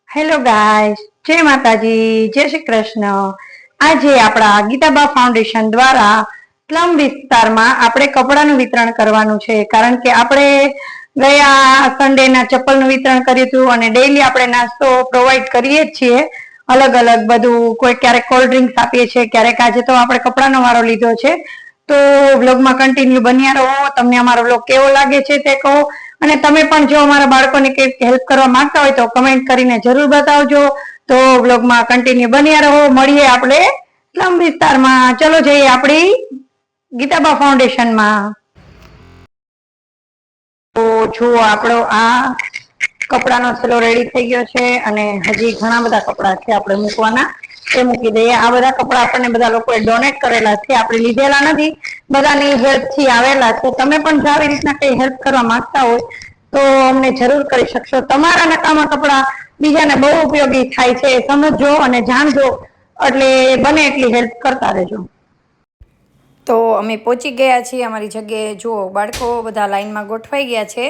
Hello guys, જય માતાજી, જય શ્રી કૃષ્ણ। આજે આપણા ગીતાબા ફાઉન્ડેશન દ્વારા સ્લમ વિસ્તારમાં આપણે કપડાનું વિતરણ કરવાનું છે, કારણ કે આપણે ગયા સન્ડેના ચપ્પલનું વિતરણ કર્યું હતું અને ડેઈલી આપણે નાસ્તો પ્રોવાઈડ કરીએ જ છીએ, અલગ અલગ બધું। કોઈ ક્યારેક કોલ્ડ ડ્રિંક્સ આપીએ છીએ, ક્યારેક આજે તો આપણે કપડાનો વારો લીધો છે। તો વ્લોગમાં કન્ટિન્યુ બન્યા રહો। તમને અમારો વ્લોગ કેવો લાગે છે તે કહો, અને તમે પણ જો અમારા બાળકોને કંઈક હેલ્પ કરવા માંગતા હોય તો કમેન્ટ કરીને જરૂર બતાવજો। તો વ્લોગમાં કન્ટિન્યુ બન્યા રહો। મળીએ આપણે સ્લમ વિસ્તારમાં। ચલો જઈએ આપણી ગીતાબા ફાઉન્ડેશનમાં। તો જો આપણો આ કપડાનો થેલો રેડી થઈ ગયો છે અને હજી ઘણા બધા કપડા છે આપણે મૂકવાના, એ મૂકી દઈએ। આ બધા કપડા આપણને બધા લોકોએ ડોનેટ કરેલા છે, આપણે લીધેલા નથી, બધાની હેલ્પ થી આવેલા છે। તમે પણ જો આવી રીતના કઈ હેલ્પ કરવા માંગતા હોય તો અમને જરૂર કરી શકશો। તમારા નકામા કપડા બીજાને બહુ ઉપયોગી થાય છે, સમજજો અને જાણજો, એટલે બને એટલી હેલ્પ કરતા રહેજો। તો અમે પહોંચી ગયા છીએ અમારી જગ્યાએ। જુઓ, બાળકો બધા લાઈનમાં ગોઠવાઈ ગયા છે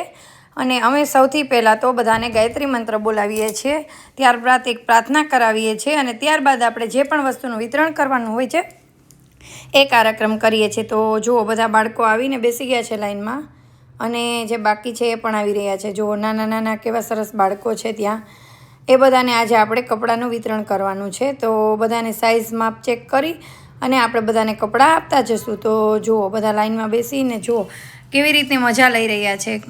અને અમે સૌથી પહેલાં તો બધાને ગાયત્રી મંત્ર બોલાવીએ છીએ, ત્યારબાદ એક પ્રાર્થના કરાવીએ છીએ અને ત્યારબાદ આપણે જે પણ વસ્તુનું વિતરણ કરવાનું હોય છે એ કાર્યક્રમ કરીએ છીએ। તો જુઓ, બધા બાળકો આવીને બેસી ગયા છે લાઈનમાં અને જે બાકી છે એ પણ આવી રહ્યા છે। જુઓ, નાના નાના કેવા સરસ બાળકો છે ત્યાં, એ બધાને આજે આપણે કપડાનું વિતરણ કરવાનું છે। તો બધાને સાઇઝ માપ ચેક કરી અને આપણે બધાને કપડાં આપતા જશું। તો જુઓ, બધા લાઈનમાં બેસીને જુઓ કેવી રીતે મજા લઈ રહ્યા છે।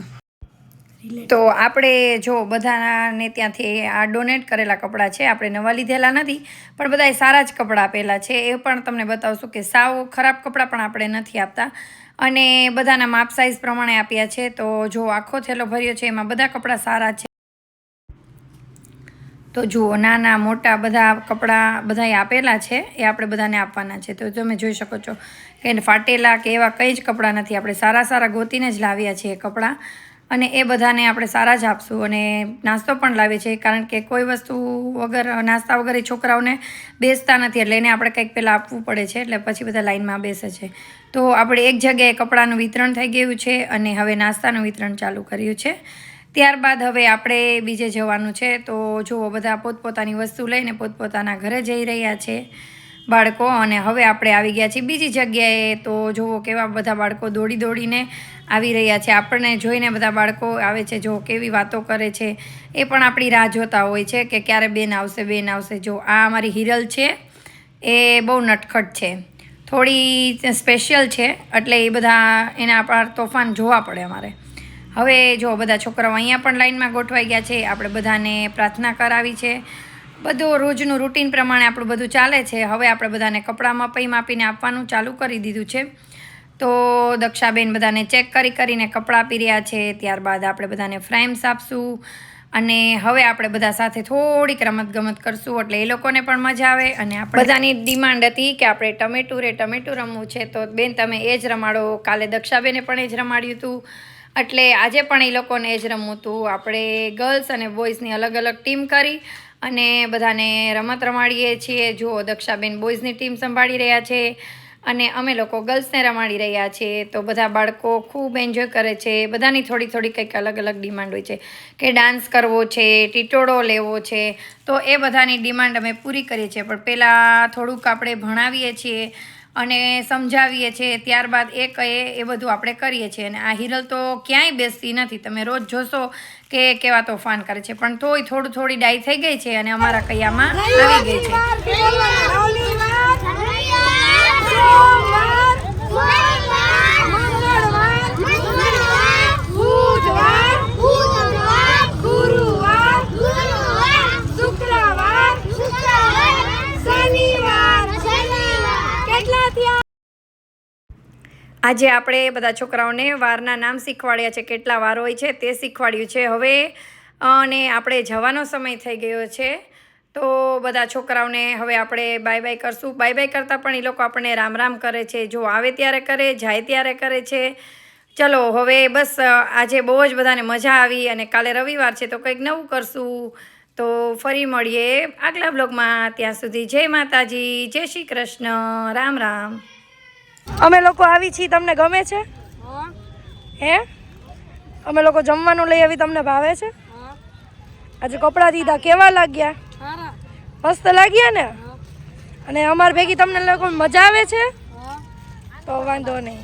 તો આપણે જો બધાને ત્યાંથી આ ડોનેટ કરેલા કપડાં છે, આપણે નવા લીધેલા નથી, પણ બધાએ સારા જ કપડાં આપેલા છે। એ પણ તમને બતાવશું કે સાવ ખરાબ કપડાં પણ આપણે નથી આપતા અને બધાના માપ સાઇઝ પ્રમાણે આપ્યા છે। તો જો આખો થેલો ભર્યો છે, એમાં બધા કપડાં સારા છે। તો જુઓ, નાના મોટા બધા કપડાં બધાએ આપેલા છે, એ આપણે બધાને આપવાના છે। તો તમે જોઈ શકો છો કે ફાટેલા કે એવા કંઈ જ કપડાં નથી, આપણે સારા સારા ગોતીને જ લાવ્યા છીએ કપડાં, અને એ બધાને આપણે સારા જ આપશું। અને નાસ્તો પણ લાવીએ છીએ, કારણ કે કોઈ વસ્તુ વગર, નાસ્તા વગર એ છોકરાઓને બેસતા નથી, એટલે એને આપણે કંઈક પહેલાં આપવું પડે છે, એટલે પછી બધા લાઈનમાં બેસે છે। તો આપણે એક જગ્યાએ કપડાનું વિતરણ થઈ ગયું છે અને હવે નાસ્તાનું વિતરણ ચાલુ કર્યું છે। ત્યારબાદ હવે આપણે બીજે જવાનું છે। તો જુઓ, બધા પોતપોતાની વસ્તુ લઈને પોતપોતાના ઘરે જઈ રહ્યા છે બાળકો, અને હવે આપણે આવી ગયા છીએ બીજી જગ્યાએ। તો જુઓ કેવા બધા બાળકો દોડી દોડીને આવી રહ્યા છે, આપણને જોઈને બધા બાળકો આવે છે। જો કેવી વાતો કરે છે, એ પણ આપણી રાહ જોતા હોય છે કે ક્યારે બેન આવશે, બેન આવશે। જો આ અમારી હિરલ છે, એ બહુ નટખટ છે, થોડી સ્પેશિયલ છે, એટલે એ બધા એના પર તોફાન જોવા પડે અમારે। હવે જો બધા છોકરાઓ અહીંયા પણ લાઈનમાં ગોઠવાઈ ગયા છે, આપણે બધાને પ્રાર્થના કરાવી છે, બધું રોજનું રૂટીન પ્રમાણે આપણું બધું ચાલે છે। હવે આપણે બધાને કપડાં માપીને આપવાનું ચાલુ કરી દીધું છે। તો દક્ષાબેન બધાને ચેક કરીને કપડાં આપી રહ્યા છે, ત્યારબાદ આપણે બધાને ફ્રેમ્સ આપશું અને હવે આપણે બધા સાથે થોડીક રમતગમત કરશું, એટલે એ લોકોને પણ મજા આવે। અને આપણે બધાની ડિમાન્ડ હતી કે આપણે ટમેટું રમવું છે, તો બેન તમે એ જ રમાડો। કાલે દક્ષાબેને પણ એ જ રમાડ્યું હતું, એટલે આજે પણ એ લોકોને એ જ રમવું હતું। આપણે ગર્લ્સ અને બોયઝની અલગ અલગ ટીમ કરી અને બધાને રમત રમાડીએ છીએ। જુઓ, દક્ષાબેન બોયઝની ટીમ સંભાળી રહ્યા છે અને અમે લોકો ગર્લ્સને રમાડી રહ્યા છીએ। તો બધા બાળકો ખૂબ એન્જોય કરે છે। બધાની થોડી થોડી કંઈક અલગ અલગ ડિમાન્ડ હોય છે, કે ડાન્સ કરવો છે, ટીટોળો લેવો છે, તો એ બધાની ડિમાન્ડ અમે પૂરી કરીએ છીએ। પણ પહેલાં થોડુંક આપણે ભણાવીએ છીએ અને સમજાવીએ છીએ, ત્યારબાદ એ કહે એ બધું આપણે કરીએ છીએ। અને આ હિરલ તો ક્યાંય બેસતી નથી, તમે રોજ જોશો કે કેવા તોફાન કરે છે, પણ તોય થોડી ડાઈ થઈ ગઈ છે અને અમારા કૈયામાં આવી ગઈ છે। આજે આપણે બધા છોકરાઓને વારના નામ શીખવાડ્યા છે, કેટલા વાર હોય છે તે શીખવાડ્યું છે હવે, અને આપણે જવાનો સમય થઈ ગયો છે। તો બધા છોકરાઓને હવે આપણે બાય બાય કરશું। બાય બાય કરતાં પણ એ લોકો આપણને રામ રામ કરે છે, જો આવે ત્યારે કરે, જાય ત્યારે કરે છે। ચલો હવે બસ, આજે બહુ જ બધાને મજા આવી અને કાલે રવિવાર છે તો કંઈક નવું કરશું। તો ફરી મળીએ આગલા બ્લોગમાં, ત્યાં સુધી જય માતાજી, જય શ્રી કૃષ્ણ, રામ રામ। અમે લોકો આવી છીએ, તમને ગમે છે? હે? અમે લોકો જમવાનું લઈ આવી, તમને ભાવે છે? આજે કપડાં દીધા કેવા લાગ્યા? મસ્ત લાગ્યા ને? અને અમાર ભેગી તમને લોકો મજા આવે છે? તો વાંધો નહીં.